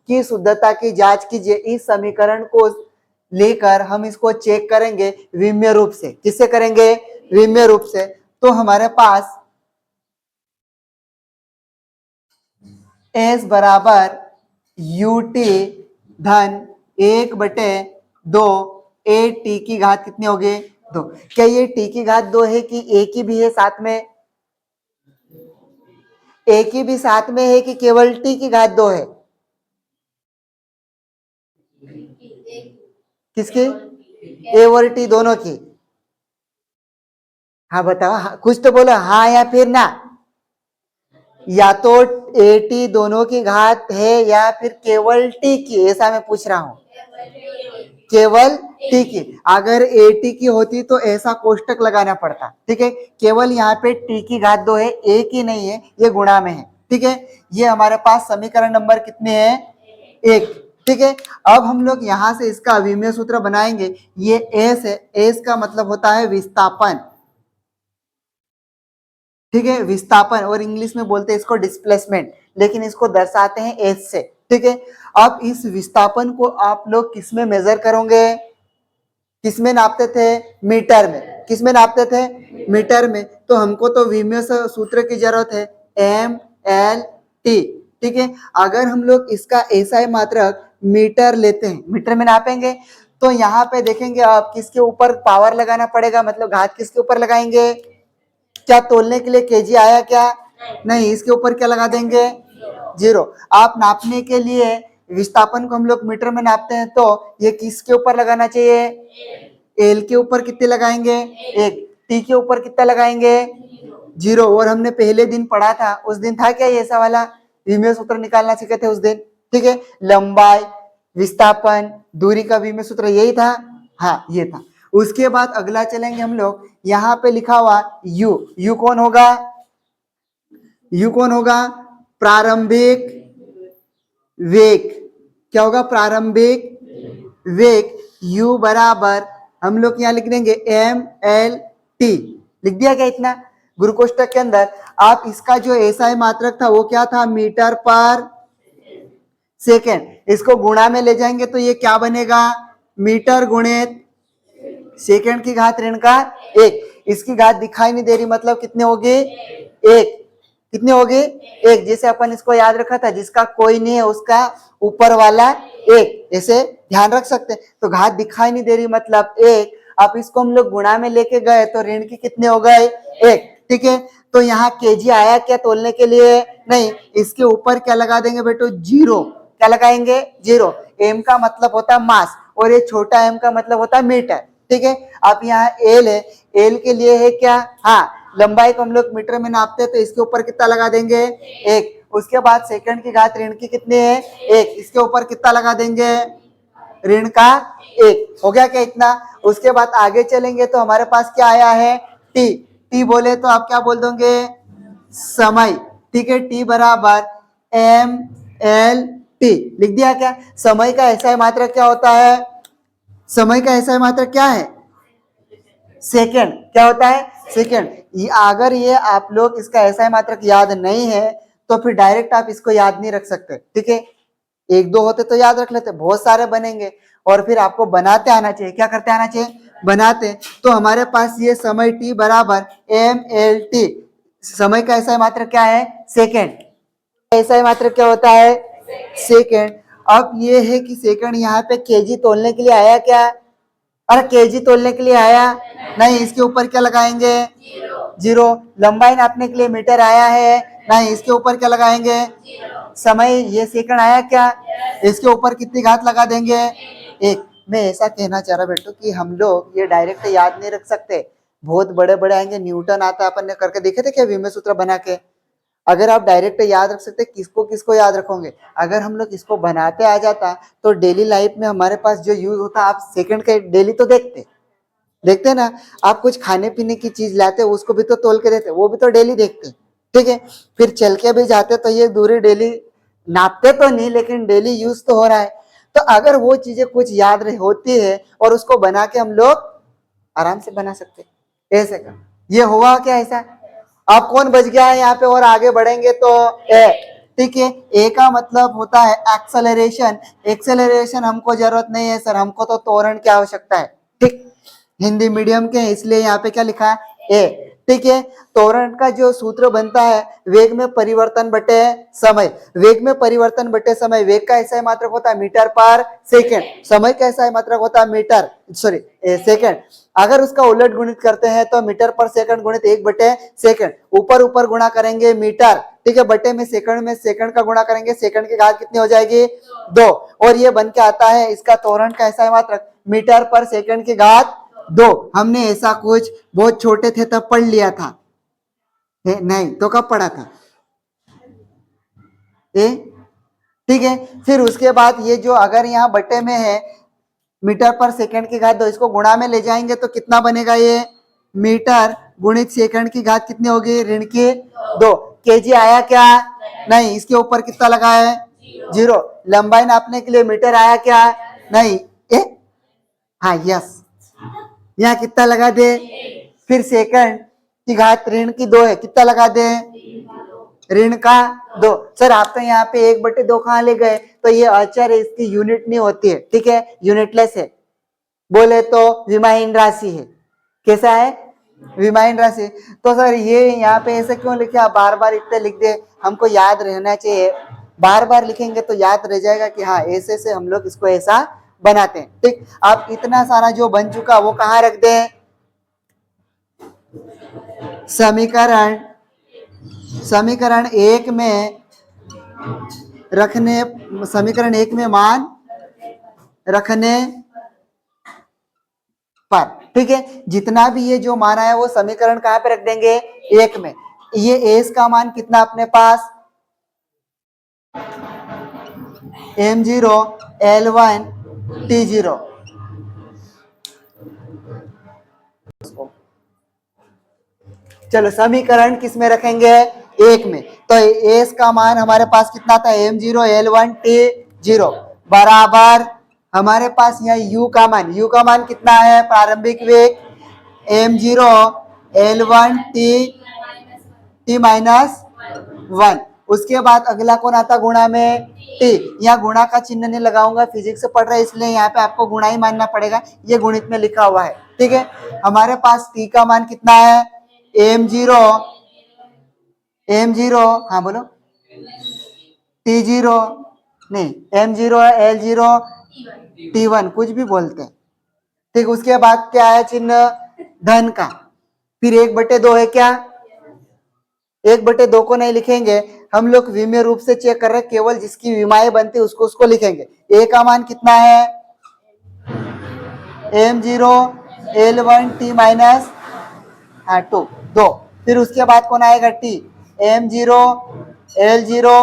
की शुद्धता की जांच कीजिए। इस समीकरण को लेकर हम इसको चेक करेंगे विम्य रूप से। किससे करेंगे? विम्य रूप से। तो हमारे पास S बराबर ut धन 1/2 a t की घात कितनी होगी? 2। क्या ये t की घात 2 है कि a की भी है साथ में? a की भी साथ में है कि केवल t की घात 2 है? किसकी? a और t दोनों की। हाँ बताओ, हाँ, कुछ तो बोलो, हाँ या फिर ना। या तो a t दोनों की घात है या फिर केवल t की, ऐसा मैं पूछ रहा हूं। केवल t की। अगर a t की होती तो ऐसा कोष्टक लगाना पड़ता। ठीक है, केवल यहाँ पे t की घात 2 है, a की नहीं है, ये गुणा में है। ठीक है, ये हमारे पास समीकरण नंबर कितने हैं? 1। ठीक है, अब हम लोग यहां से इसका अविमेय सूत्र बनाएंगे। ये s है, s का मतलब होता है विस्थापन। ठीक है, विस्थापन, और इंग्लिश में बोलते हैं इसको डिस्प्लेसमेंट, लेकिन इसको दर्शाते हैं एस से। ठीक है, अब इस विस्थापन को आप लोग किस में मेजर करोगे? किस में नापते थे? मीटर में। किस में नापते थे? मीटर में। तो हमको तो विमेय सूत्र की जरूरत है, एम एल टी। ठीक है, अगर हम लोग इसका एसआई मात्रक मीटर लेते हैं, मीटर में नापेंगे, तो यहाँ पे देखेंगे आप किसके ऊपर पावर लगाना पड़ेगा, मतलब घात किसके ऊपर लगाएंगे? क्या तोलने के लिए केजी आया क्या? नहीं, इसके ऊपर क्या लगा देंगे? 0। आप नापने के लिए विस्थापन को हम लोग मीटर में नापते हैं, तो ये किसके ऊपर लगाना चाहिए? एल के ऊपर कितने लगाएंगे? 1। टी के ऊपर कितना लगाएंगे? 0। और हमने पहले दिन पढ़ा था, उस दिन था क्या ये ऐसा वाला विमेय सूत्र निकालना सीखे थे उस दिन? ठीक है, लंबाई, विस्थापन, दूरी का विमेय सूत्र यही था। हाँ, ये था। उसके बाद अगला चलेंगे हम लोग, यहाँ पे लिखा हुआ u। u कौन होगा? u कौन होगा? प्रारंभिक वेग। क्या होगा? प्रारंभिक वेग। u बराबर हम लोग यहाँ लिख देंगे एम एल टी। लिख दिया क्या इतना? गुरु कोष्टक के अंदर आप इसका जो एसआई मात्रक था वो क्या था? मीटर पर सेकेंड। इसको गुणा में ले जाएंगे तो ये क्या बनेगा? मीटर गुणित सेकेंड की घात ऋण का 1। इसकी घात दिखाई नहीं दे रही, मतलब कितने होगी? 1। कितने होगी? 1। जैसे अपन इसको याद रखा था, जिसका कोई नहीं है उसका ऊपर वाला 1, ऐसे ध्यान रख सकते हैं। तो घात दिखाई नहीं दे रही मतलब 1। अब इसको हम लोग गुणा में लेके गए तो ऋण की कितने हो गए? 1। ठीक है, तो यहाँ केजी आया क्या तोलने के लिए? नहीं, इसके ऊपर क्या लगा देंगे बेटो? 0। क्या लगाएंगे? 0। एम का मतलब होता है मास, और ये छोटा एम का मतलब होता है मीटर। ठीक है, अब यहाँ एल है, एल के लिए है क्या? हाँ, लंबाई को हम लोग मीटर में नापते हैं, तो इसके ऊपर कितना लगा देंगे? 1। उसके बाद सेकंड की घात ऋण की कितने है? 1। इसके ऊपर कितना लगा देंगे? ऋण का 1। हो गया क्या इतना? उसके बाद आगे चलेंगे तो हमारे पास क्या आया है? टी। टी बोले तो आप क्या बोल दोगे? समय। ठीक है, टी बराबर एम एल टी। लिख दिया क्या? समय का ऐसा मात्रक क्या होता है? समय का ऐसा मात्रक क्या है? सेकंड। क्या होता है? सेकंड। अगर ये आप लोग इसका ऐसा मात्रक याद नहीं है तो फिर डायरेक्ट आप इसको याद नहीं रख सकते। ठीक है, 1-2 होते तो याद रख लेते, बहुत सारे बनेंगे, और फिर आपको बनाते आना चाहिए। क्या करते आना चाहिए? बनाते। तो हमारे पास ये समय t बराबर एम एल टी। समय का ऐसा मात्रक क्या है? सेकंड। ऐसा मात्रक क्या होता है? सेकंड। अब ये है कि सेकंड यहाँ पे केजी तोलने के लिए आया क्या? अरे केजी तोलने के लिए आया नहीं, इसके ऊपर क्या लगाएंगे? 0। लंबाई नापने के लिए मीटर आया है नहीं, इसके ऊपर क्या लगाएंगे? समय, ये सेकंड आया क्या? इसके ऊपर कितनी घात लगा देंगे? 1। मैं ऐसा कहना चाह रहा बेटो कि हम लोग ये डायरेक्ट याद नहीं रख सकते, बहुत बड़े बड़े आएंगे। न्यूटन आता है, अपन ने करके देखे थे क्या विमेय सूत्र बना के? अगर आप डायरेक्ट याद रख सकते, किसको किसको याद रखोगे? अगर हम लोग इसको बनाते आ जाता तो डेली लाइफ में हमारे पास जो यूज होता, आप सेकंड के डेली तो देखते ना, आप कुछ खाने पीने की चीज लाते उसको भी तो तोल के देते, वो भी तो डेली देखते। ठीक है, फिर चल के भी जाते तो ये दूरी डेली नापते तो नहीं, लेकिन डेली यूज तो हो रहा है। तो अगर वो चीजें कुछ याद होती है और उसको बना के हम लोग आराम से बना सकते, ऐसे का ये हुआ क्या ऐसा? अब कौन बच गया है यहाँ पे? और आगे बढ़ेंगे तो ए। ठीक है। ए का मतलब होता है एक्सेलरेशन। एक्सेलरेशन हमको जरूरत नहीं है सर, हमको तो त्वरण की आवश्यकता है। ठीक, हिंदी मीडियम के इसलिए यहाँ पे क्या लिखा है ए। ठीक है, त्वरण का जो सूत्र बनता है वेग में परिवर्तन बटे समय। वेग में परिवर्तन बटे समय, वेग का ऐसा मात्रक होता है मीटर पर सेकेंड, समय का ऐसा मात्रक होता है मीटर सॉरी सेकेंड। अगर उसका उलट गुणित करते हैं तो मीटर पर सेकंड गुणित 1/सेकंड, ऊपर ऊपर गुणा करेंगे मीटर, ठीक है, बटे में सेकंड का गुणा करेंगे, सेकंड की घात कितनी हो जाएगी 2, और ये बन के आता है इसका त्वरण का ऐसा मात्रक मीटर पर सेकंड की घात 2। हमने ऐसा कुछ बहुत छोटे थे तब पढ़ लिया था, नहीं तो कब पढ़ा था ए? ठीक है, फिर उसके बाद ये जो अगर यहाँ बटे में है मीटर पर सेकंड की घात 2, इसको गुणा में ले जाएंगे तो कितना बनेगा, ये मीटर गुणित सेकंड की घात कितनी होगी ऋण की 2। केजी आया क्या, नहीं, इसके ऊपर कितना लगा है 0। लंबाई नापने के लिए मीटर आया क्या, नहीं, हाँ यस, यहाँ कितना लगा दे, फिर सेकंड की घात ऋण की 2 है, कितना लगा दे ऋण का 2। सर आप तो यहाँ पे 1/2 कहाँ ले गए, तो ये अचर है, इसकी यूनिट नहीं होती है, ठीक है, यूनिटलेस है, बोले तो विमाहीन राशि है। कैसा है, विमाहीन राशि। तो सर ये यहाँ पे ऐसे क्यों लिखे, आप बार बार इतने लिख दे, हमको याद रहना चाहिए, बार बार लिखेंगे तो याद रह जाएगा कि हाँ ऐसे से हम लोग इसको ऐसा बनाते हैं। ठीक, आप इतना सारा जो बन चुका वो कहाँ रख दें, समीकरण 1 में रखने, समीकरण 1 में मान रखने पर, ठीक है, जितना भी ये जो मान आया वो समीकरण कहाँ पे रख देंगे 1 में। ये एस का मान कितना अपने पास m0 L1 T0, चलो समीकरण किस में रखेंगे 1 में, तो एस का मान हमारे पास कितना था m0 L1 T0 बराबर हमारे पास यहाँ u का मान कितना है प्रारंभिक वेग m0 L1 T माइनस 1। उसके बाद अगला कौन आता गुणा में t, यहाँ गुणा का चिन्ह नहीं लगाऊंगा, फिजिक्स से पढ़ रहे इसलिए यहाँ पे आपको गुणा ही मानना पड़ेगा, ये गुणित में लिखा हुआ है। ठीक है, हमारे पास t का मान कितना है m0 हाँ बोलो T0 नहीं m0 L0 T1 कुछ भी बोलते हैं। ठीक, उसके बाद क्या है चिन्ह धन का, फिर 1/2 है क्या, 1/2 को नहीं लिखेंगे हम लोग विमेय रूप से चेक कर रहे हैं, केवल जिसकी विमाएं बनती है उसको लिखेंगे। ए का मान कितना है m0 L1 T माइनस 2। फिर उसके बाद कौन आएगा t m0 L0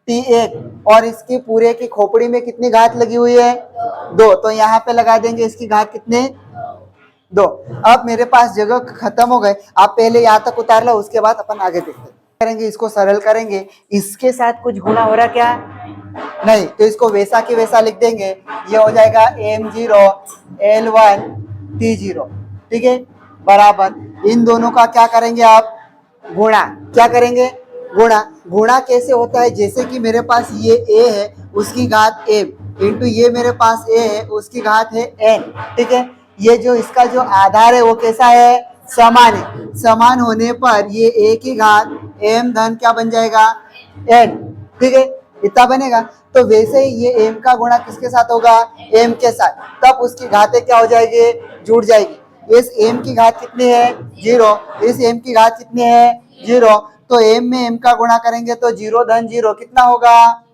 T1, और इसकी पूरे की खोपड़ी में कितनी घात लगी हुई है 2, तो यहाँ पे लगा देंगे इसकी घात कितने 2। अब मेरे पास जगह खत्म हो गए, आप पहले यहाँ तक उतार लो, उसके बाद अपन आगे देखते करेंगे, इसको सरल करेंगे। इसके साथ कुछ गुणा हो रहा क्या, नहीं, तो इसको वैसा की वैसा लिख देंगे, ये हो जाएगा m0 L1 T0, ठीक है, बराबर इन दोनों का क्या करेंगे आप गुणा, क्या करेंगे गुणा कैसे होता है, जैसे कि मेरे पास ये a है उसकी घात m इंटू ये मेरे पास a है उसकी घात है n, ठीक है, ये जो इसका जो आधार है वो कैसा है समान है, समान होने पर ये a की घात m धन क्या बन जाएगा n, ठीक है, इतना बनेगा। तो वैसे ही ये m का गुणा किसके साथ होगा m के साथ, तब उसकी घातें क्या हो जाएगी जुड़ जाएगी। इस m की घात कितनी है 0, इस m की घात कितनी है 0, तो m में m का गुणा करेंगे तो 0 धन 0 कितना होगा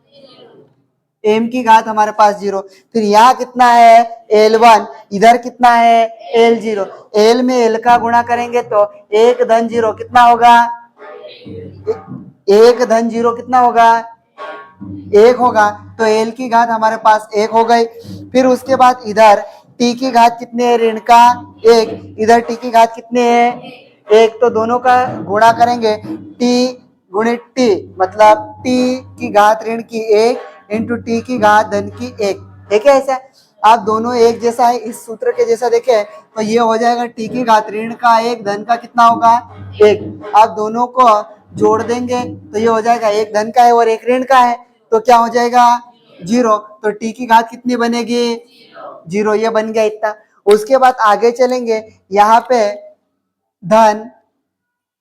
m की घात हमारे पास 0। फिर यहाँ कितना है L1, इधर कितना है L0, L में L का गुणा करेंगे तो 1 धन 0 कितना होगा 1 धन 0 कितना होगा 1 होगा, तो L की घात हमारे पास 1 हो गई। फिर उसके बाद इधर t की घात कितने है ऋण का 1, इधर t की घात कितने है 1, तो दोनों का गुणा करेंगे t गुणित t मतलब t की घात ऋण की 1 इंटू t की घात धन की 1, ठीक है। ऐसा आप दोनों एक जैसा है, इस सूत्र के जैसा देखें तो ये हो जाएगा t की घात ऋण का 1 धन का कितना होगा 1। आप दोनों को जोड़ देंगे तो ये हो जाएगा, एक धन का है और एक ऋण का है, तो क्या हो जाएगा 0। तो टी की घात कितनी बनेगी 0, ये बन गया इतना। उसके बाद आगे चलेंगे, यहाँ पे धन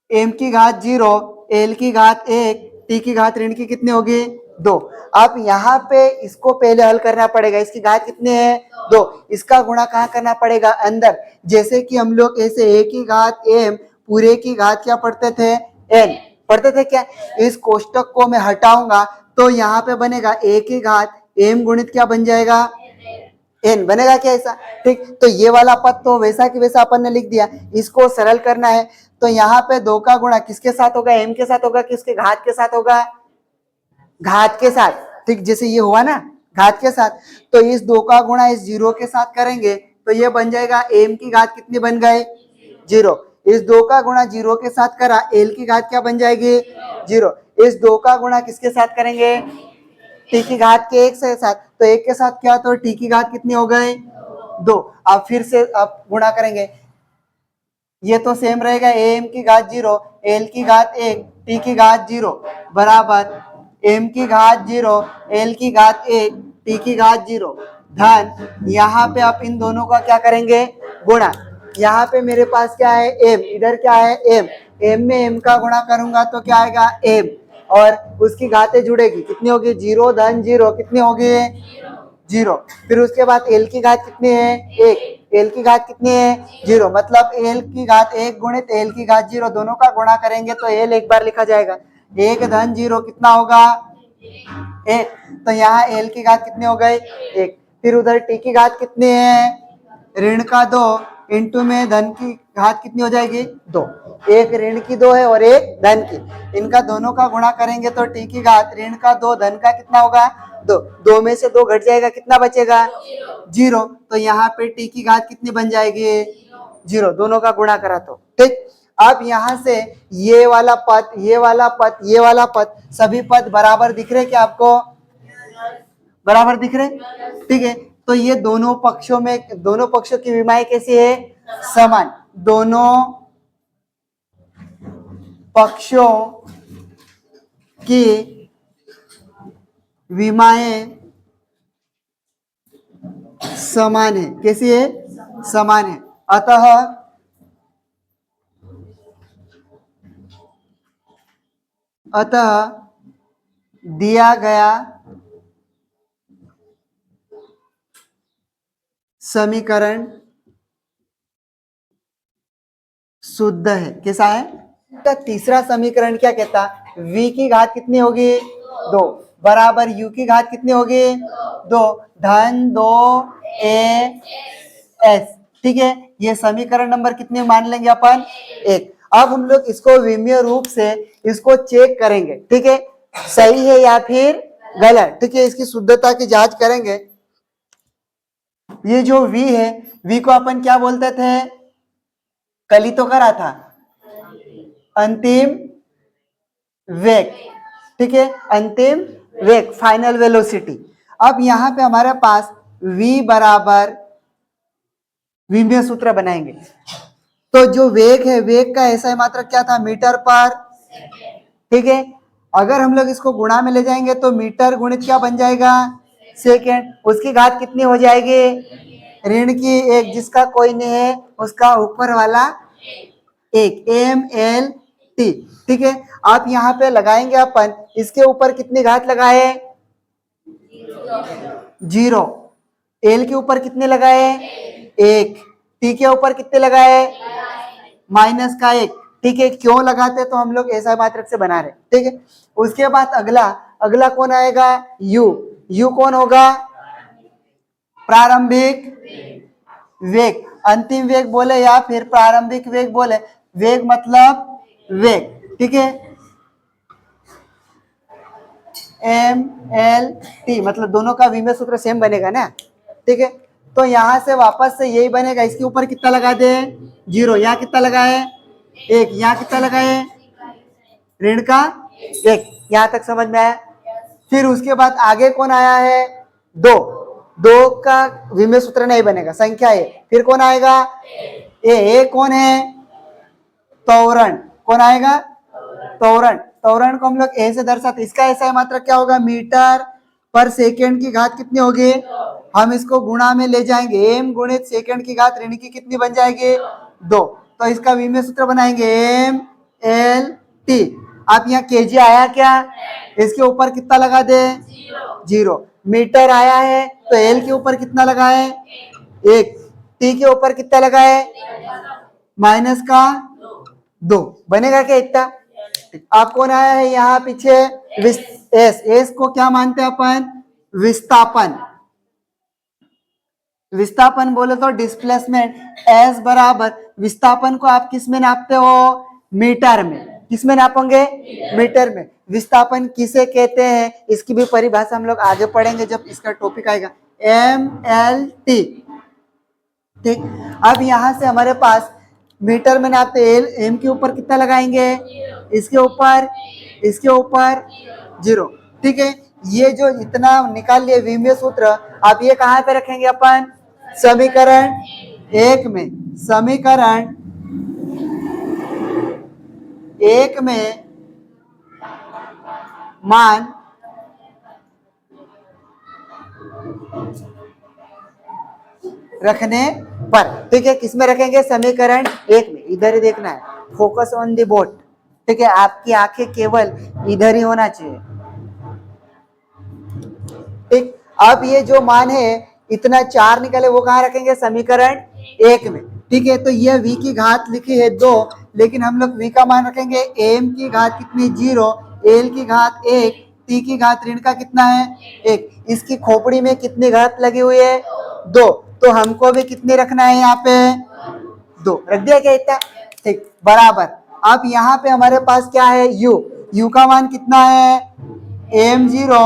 m की घात 0, l की घात 1, t की घात ऋण की कितनी होगी 2। अब यहाँ पे इसको पहले हल करना पड़ेगा, इसकी घात कितनी है 2, इसका गुणा कहाँ करना पड़ेगा अंदर। जैसे कि हम लोग ऐसे a की घात m पूरे की घात क्या पढ़ते थे n पढ़ते थे क्या, इस कोष्टक को मैं हटाऊंगा तो यहाँ पे बनेगा a की घात m गुणित क्या बन जाएगा n बनेगा क्या ऐसा, ठीक। तो ये वाला पद तो वैसा कि वैसा अपन ने लिख दिया, इसको सरल करना है तो यहाँ पे 2 का गुणा किसके साथ होगा m के साथ होगा, किसके घात के साथ होगा घात के साथ, ठीक। जैसे ये हुआ ना घात के साथ, तो इस 2 का गुणा इस 0 के साथ करेंगे तो ये बन जाएगा m की घात कितनी बन गए 0। इस 2 का गुणा 0 के साथ करा, l की घात क्या बन जाएगी 0। इस 2 का गुणा किसके साथ करेंगे टी की घात के 1 से साथ, तो 1 के साथ क्या, तो टी की घात कितनी हो गई 2। अब फिर से अब गुणा करेंगे, ये तो सेम रहेगा, एम की घात 0, एल की घात 1, टी की घात 0 बराबर एम की घात 0, एल की घात 1, टी की घात 0 धन, यहाँ पे आप इन दोनों का क्या करेंगे गुणा। यहाँ पे मेरे पास क्या है m, इधर क्या है m, m में m का गुणा करूंगा तो क्या आएगा m, और उसकी घातें जुड़ेगी कितनी होगी 0 धन 0 कितनी होगी 0। फिर उसके बाद l की घात कितनी है 1, l की घात कितनी है 0, मतलब l की घात 1 गुणित l की घात 0, दोनों का गुणा करेंगे तो l एक बार लिखा जाएगा, 1 धन 0 कितना होगा 1, तो यहाँ l की घात कितनी हो गई 1। फिर उधर t की घात कितनी है ऋण का 2 इंटू में धन की घात कितनी हो जाएगी 2, एक ऋण की 2 है और एक धन की, इनका दोनों का गुणा करेंगे तो t की घात ऋण का 2 धन का कितना होगा 2, 2 में से 2 घट जाएगा कितना बचेगा 0, तो यहाँ पे t की घात कितनी बन जाएगी 0, दोनों का गुणा करा तो, ठीक। अब यहाँ से ये वाला पद, ये वाला पद, ये वाला पद, सभी पद बराबर दिख रहे क्या आपको, बराबर दिख रहे, ठीक है। तो ये दोनों पक्षों में, दोनों पक्षों की विमाएं कैसी है समान, दोनों पक्षों की विमाएं समान है, कैसी है समान है। अतः दिया गया समीकरण शुद्ध है, कैसा है। तो तीसरा समीकरण क्या कहता, v की घात कितनी होगी 2 बराबर u की घात कितनी होगी 2 धन 2 a s, ठीक है। ये समीकरण नंबर कितने मान लेंगे अपन 1। अब हम लोग इसको विमीय रूप से इसको चेक करेंगे, ठीक है, सही है या फिर गलत, ठीक है, इसकी शुद्धता की जांच करेंगे। ये जो v है, v को अपन क्या बोलते थे, कल ही तो करा था अंतिम वेग, ठीक है, अंतिम वेग फाइनल वेलोसिटी। अब यहाँ पे हमारे पास v बराबर विमीय सूत्र बनाएंगे, तो जो वेग है, वेग का ऐसा मात्रक क्या था मीटर पर, ठीक है। अगर हम लोग इसको गुणा में ले जाएंगे तो मीटर गुणित क्या बन जाएगा सेकेंड, उसकी घात कितनी हो जाएगी ऋण की 1, जिसका कोई नहीं है उसका ऊपर वाला 1, एम एल टी, ठीक है। आप यहाँ पे लगाएंगे अपन, इसके ऊपर कितनी घात लगाए 0, एल के ऊपर कितने लगाए 1, टी के ऊपर कितने लगाए माइनस का 1, ठीक है। क्यों लगाते तो हम लोग ऐसा मात्रक से बना रहे, ठीक है। उसके बाद अगला, अगला कौन आएगा u, u कौन होगा प्रारंभिक वेग, अंतिम वेग बोले या फिर प्रारंभिक वेग बोले, वेग मतलब वेग, ठीक है, एम एल टी, मतलब दोनों का विमीय सूत्र सेम बनेगा ना, ठीक है। तो यहां से वापस से यही बनेगा, इसके ऊपर कितना लगा दे 0, यहाँ कितना लगाए 1, यहाँ कितना लगाए ऋण का 1, यहां तक समझ में आया। फिर उसके बाद आगे कौन आया है 2, 2 का विमीय सूत्र नहीं बनेगा, संख्या है, फिर कौन आएगा ए कौन है त्वरण, कौन आएगा त्वरण, त्वरण को हम लोग ए से दर्शाते, इसका ऐसा मात्रक क्या होगा, मीटर पर सेकेंड की घात कितनी होगी, हम इसको गुणा में ले जाएंगे, एम गुणित सेकेंड की घात ऋण की कितनी बन जाएगी, 2। तो इसका विमेय सूत्र बनाएंगे एम एल टी। आप यहाँ केजी आया क्या, इसके ऊपर कितना लगा दे, 0। मीटर आया है तो एल के ऊपर कितना लगा है, 1। टी के ऊपर कितना लगा है, माइनस का 2। बनेगा क्या इतना। आप कौन आया है यहाँ पीछे, एस, एस को क्या मानते हैं अपन, विस्थापन। विस्थापन बोले तो डिस्प्लेसमेंट, एस बराबर विस्थापन को आप किस में नापते हो, मीटर में। किस में नापोगे, मीटर में। विस्थापन किसे कहते हैं इसकी भी परिभाषा हम लोग आगे पढ़ेंगे जब इसका टॉपिक आएगा, एम एल टी। ठीक, अब यहां से हमारे पास मीटर में नापते, एल एम के ऊपर कितना लगाएंगे, इसके ऊपर 0। ठीक है, ये जो इतना निकाल लिए विमेय सूत्र, आप ये कहां पे रखेंगे अपन, समीकरण 1 में। समीकरण 1 में मान रखने पर, ठीक है, किसमें रखेंगे, समीकरण 1 में। इधर ही देखना है, फोकस ऑन द बोर्ड। ठीक है, आपकी आंखें केवल इधर ही होना चाहिए। ठीक, अब ये जो मान है इतना 4 निकले, वो कहाँ रखेंगे, समीकरण 1 में। ठीक है, तो ये v की घात लिखी है 2, लेकिन हम लोग v का मान रखेंगे, m की घात कितनी 0, l की घात 1, t की घात ऋण का कितना है 1। इसकी खोपड़ी में कितनी घात लगी हुई है, 2। तो हमको भी कितनी रखना है, यहाँ पे 2 रख दिया क्या इतना। ठीक, बराबर। अब यहाँ पे हमारे पास क्या है, u का मान कितना है, m0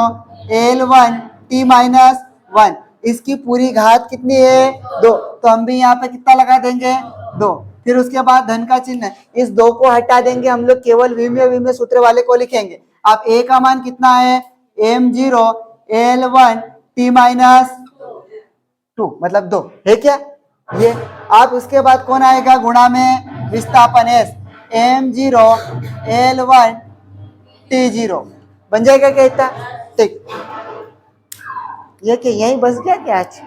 l1 t माइनस 1। इसकी पूरी घात कितनी है, 2। तो हम भी यहाँ पे कितना लगा देंगे, 2। फिर उसके बाद धन का चिन्ह, इस 2 को हटा देंगे, हम लोग केवल विमेय सूत्र वाले को लिखेंगे। अब a का मान कितना है, m0 l1 t माइनस 2 मतलब 2 है क्या ये। आप उसके बाद कौन आएगा गुणा में, विस्थापन s, m0 l1 t0 बन जाएगा क्या इतना। ठीक, ये कि यहीं बस गया क्या आज।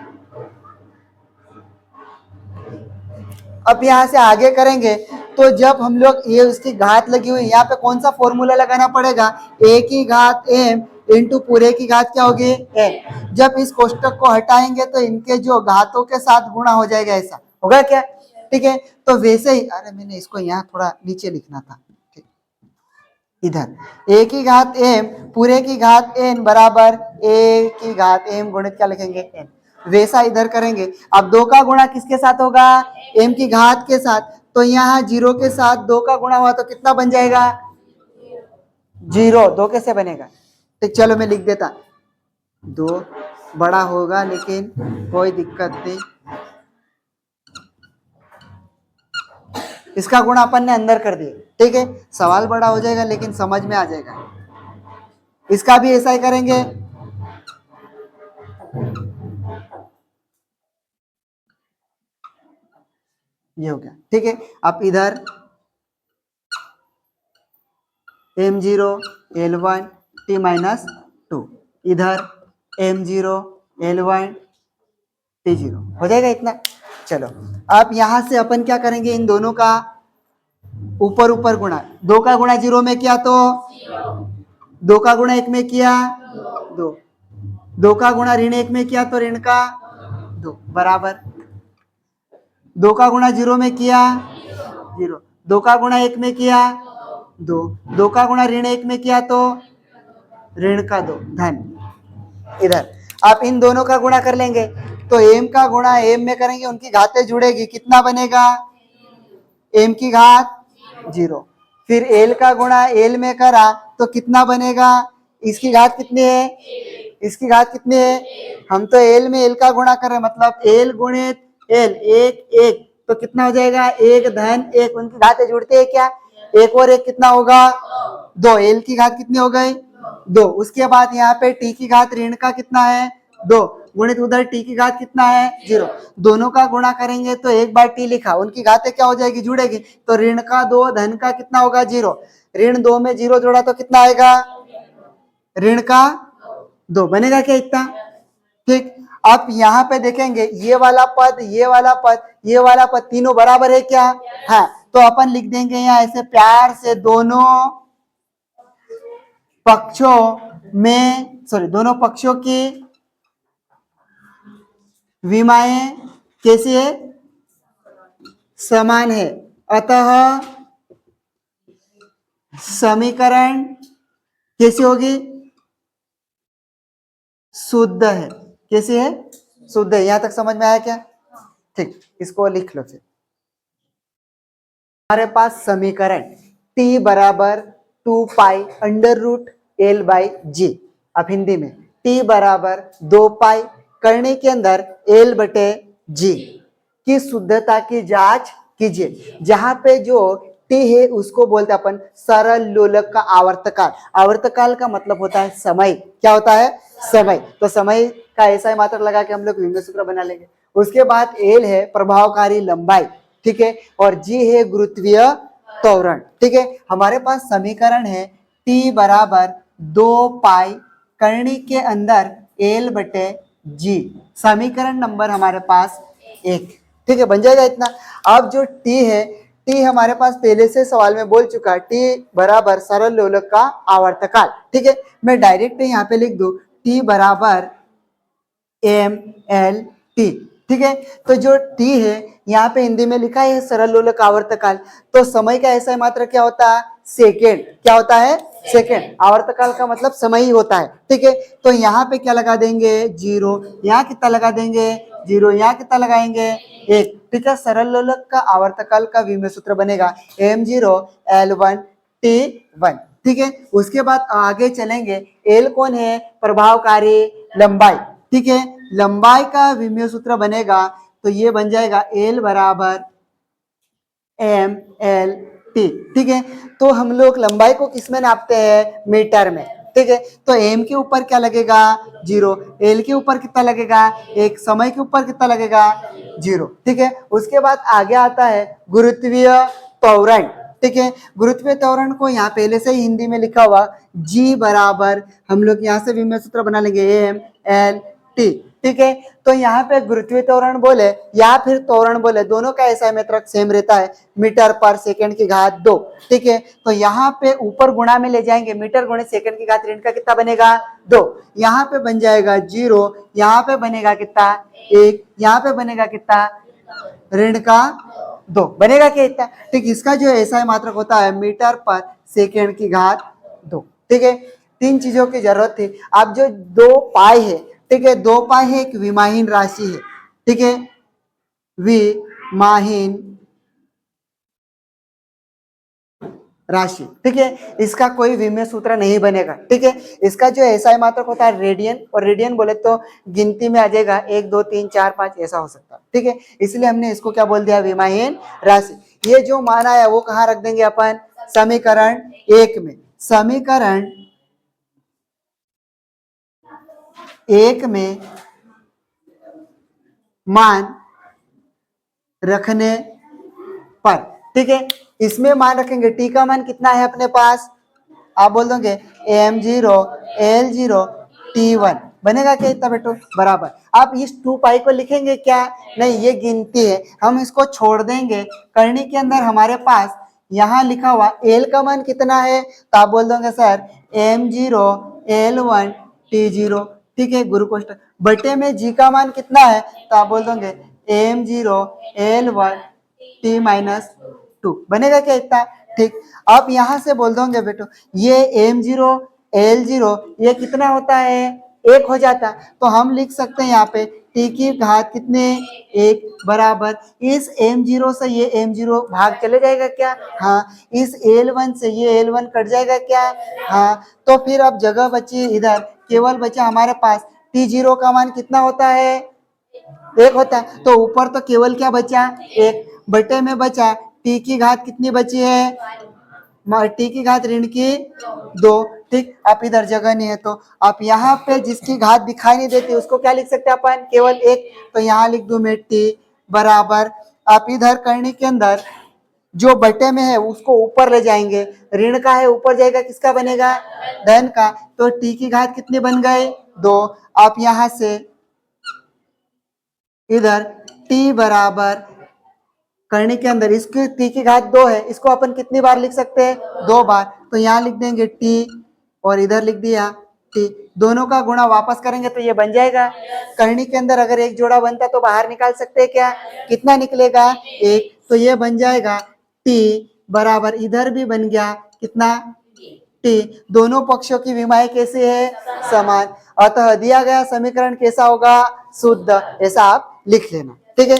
अब यहां से आगे करेंगे तो जब हम लोग ये उसकी घात लगी हुई, यहाँ पे कौन सा फॉर्मूला लगाना पड़ेगा, a की घात m इंटू पूरे की घात क्या होगी n। जब इस कोष्टक को हटाएंगे तो इनके जो घातों के साथ गुणा हो जाएगा, ऐसा होगा क्या। ठीक है, तो वैसे ही, अरे मैंने इसको यहाँ थोड़ा नीचे लिखना था, इधर a की घात m पूरे की घात n बराबर a की घात m गुणित क्या लिखेंगे n। वैसा इधर करेंगे। अब 2 का गुणा किसके साथ होगा, m की घात के साथ। तो यहाँ 0 के साथ 2 का गुणा हुआ तो कितना बन जाएगा, 0। 2 कैसे बनेगा, तो चलो मैं लिख देता, 2 बड़ा होगा लेकिन कोई दिक्कत नहीं, इसका गुणा अपन ने अंदर कर दिया। ठीक है, सवाल बड़ा हो जाएगा लेकिन समझ में आ जाएगा। इसका भी ऐसा ही करेंगे। ये हो गया। ठीक है, अब इधर m0 l1 t माइनस 2, इधर m0 l1 t0 हो जाएगा इतना। चलो, अब यहां से अपन क्या करेंगे, इन दोनों का ऊपर ऊपर गुणा। 2 का गुणा 0 में किया तो 2 का गुणा 1 में किया 2, 2 का गुणा ऋण 1 में किया तो ऋण का 2 बराबर। 2 का गुणा 0 में किया 0, 2 का गुणा 1 में किया 2, 2 का गुणा ऋण 1 में किया तो ऋण का 2 धन। इधर आप इन दोनों का गुणा कर लेंगे तो m का गुणा m में करेंगे, उनकी घातें जुड़ेगी, कितना बनेगा, m की घात 0। फिर l का गुणा l में करा तो कितना बनेगा, इसकी घात कितनी है, इसकी घात कितनी है, हम तो l में l का गुणा कर रहे हैं, मतलब l गुणित l 1 1 तो कितना हो जाएगा, 1 धन 1। उनकी घातें जुड़ते हैं क्या, 1 और 1 कितना होगा 2, l की घात कितनी हो गई 2। उसके बाद यहाँ पे t की घात ऋण का कितना है 2 गुणित उधर टी की घात कितना है 0, दोनों का गुणा करेंगे तो एक बार टी लिखा, उनकी घातें क्या हो जाएगी जुड़ेगी, तो ऋण का 2 धन का कितना होगा 0, ऋण 2 में 0 जोड़ा तो कितना आएगा ऋण का 2 बनेगा क्या इतना। ठीक, आप यहाँ पे देखेंगे ये वाला पद ये वाला पद ये वाला पद तीनों बराबर है क्या, हाँ, तो अपन लिख देंगे यहाँ ऐसे प्यार से दोनों पक्षों की विमाएं कैसी है समान है, अतः समीकरण कैसी होगी शुद्ध है, कैसी है शुद्ध है। यहां तक समझ में आया क्या, ठीक, इसको लिख लो। फिर हमारे पास समीकरण t बराबर 2 pi under root L by G, अब हिंदी में t बराबर 2 पाई करने के अंदर एल बटे जी की शुद्धता की जांच कीजिए। जहां पे जो t है उसको बोलते हैं अपन सरल लोलक का आवर्तकाल, आवर्तकाल का मतलब होता है समय, क्या होता है समय, तो समय का ऐसा मात्रा लगा के हम लोग विंध्य सूत्र बना लेंगे। उसके बाद एल है प्रभावकारी लंबाई, ठीक है, और जी है गुरुत्वीय त्वरण, ठीक है। हमारे पास समीकरण है t बराबर 2 पाई करनी के अंदर एल बटे जी, समीकरण नंबर हमारे पास 1, ठीक है, बन जाएगा इतना। अब जो t है, t हमारे पास पहले से सवाल में बोल चुका है, t बराबर सरल लोलक का आवर्तकाल, ठीक है। मैं डायरेक्ट यहाँ पे लिख दूं t बराबर एम एल टी, ठीक है। तो जो t है यहाँ पे हिंदी में लिखा है सरल लोलक आवर्तकाल, तो समय का ऐसा मात्रा क्या होता है सेकेंड, क्या होता है सेकेंड, आवर्तकाल का मतलब समय ही होता है, ठीक है। तो यहाँ पे क्या लगा देंगे 0, यहाँ कितना लगा देंगे 0, यहाँ कितना लगाएंगे 1, ठीक है। सरल लोलक का आवर्तकाल का विमेय सूत्र बनेगा m0 L1 T1, ठीक है। उसके बाद आगे चलेंगे, L कौन है प्रभावकारी लंबाई, ठीक है, लंबाई का विमेय सूत्र बनेगा तो ये बन जाएगा L बराबर एम एल टी, ठीक है। तो हम लोग लंबाई को किस में नापते हैं मीटर में, ठीक है। तो एम के ऊपर क्या लगेगा 0, एल के ऊपर कितना लगेगा 1, समय के ऊपर कितना लगेगा 0, ठीक है। उसके बाद आगे आता है गुरुत्वीय त्वरण, ठीक है। गुरुत्वीय त्वरण को यहाँ पहले से ही हिंदी में लिखा हुआ जी बराबर, हम लोग यहाँ से विमेय सूत्र बना लेंगे एम एल टी, ठीक है। तो यहाँ पे गुरुत्वीय त्वरण बोले या फिर त्वरण बोले, दोनों का ऐसा मेट्रिक सेम रहता है मीटर पर सेकंड की घात 2, ठीक है। तो यहाँ पे ऊपर गुणा में ले जाएंगे, मीटर गुणे सेकंड की घात ऋण का कितना बनेगा 2, यहाँ पे बन जाएगा 0, यहाँ पे बनेगा कितना 1, यहाँ पे बनेगा कितना ऋण का 2 बनेगा क्या इतना, ठीक। इसका जो ऐसा मात्रक होता है मीटर पर सेकेंड की घात 2, ठीक है। 3 चीजों की जरूरत थी। अब जो 2 पाई है, ठीक है, 2 पाई है एक विमाहीन राशि है, ठीक है, विमाहीन राशि, ठीक है। इसका कोई विमेय सूत्र नहीं बनेगा, ठीक है। इसका जो ऐसा मात्रक होता है रेडियन, और रेडियन बोले तो गिनती में आ जाएगा 1 2 3 4 5 ऐसा हो सकता है, ठीक है। इसलिए हमने इसको क्या बोल दिया विमाहीन राशि। ये जो मान आया वो कहाँ रख देंगे अपन समीकरण 1 में, समीकरण 1 में मान रखने पर, ठीक है, इसमें मान रखेंगे टी का मान कितना है अपने पास, आप बोल दोगे m0 L0 T1 बनेगा क्या इतना बेटो बराबर। आप इस 2 पाई को लिखेंगे क्या, नहीं, ये गिनती है, हम इसको छोड़ देंगे। करनी के अंदर हमारे पास यहाँ लिखा हुआ L का मान कितना है, तो आप बोल दोगे सर m0 L1 T0, ठीक है, गुरु कोष्ठक बटे में जी का मान कितना है, तो आप बोल दोगे m0 L1 T-2 बनेगा क्या इतना, ठीक। आप यहां से बोल दोगे बेटो ये m0 L0 ये कितना होता है 1 हो जाता, तो हम लिख सकते हैं यहाँ पे t की घात कितने 1 बराबर, इस m0 से ये m0 भाग चले जाएगा क्या, हाँ, इस L1 से ये L1 कट जाएगा क्या, हाँ, तो फिर अब जगह बची इधर, केवल बचा हमारे पास t0 का मान कितना होता है 1 होता है, तो ऊपर तो केवल क्या बचा 1 बटे में बचा टी की घात कितनी बची है टी की घात ऋण की 2। ठीक, आप इधर जगह नहीं है तो आप यहाँ पे जिसकी घात दिखाई नहीं देती उसको क्या लिख सकते हैं अपन, केवल एक। तो यहाँ लिख दूं मैं टी बराबर, आप इधर करने के अंदर जो बटे में है उसको ऊपर ले जाएंगे, ऋण का है ऊपर जाएगा, किसका बनेगा, धन का। तो टी की घात कितने बन गए, 2। आप यहां से इधर टी बराबर करने के अंदर इसकी टी की घात 2 है, इसको अपन कितनी बार लिख सकते हैं, 2 बार। तो यहाँ लिख देंगे टी और इधर लिख दिया टी, दोनों का गुणा वापस करेंगे तो ये बन जाएगा। करनी के अंदर अगर एक जोड़ा बनता तो बाहर निकाल सकते हैं क्या, कितना निकलेगा, 1। तो ये बन जाएगा टी बराबर, इधर भी बन गया कितना, टी। दोनों पक्षों की विमाएं कैसी है, समान। अतः दिया गया समीकरण कैसा होगा, शुद्ध। ऐसा आप लिख लेना।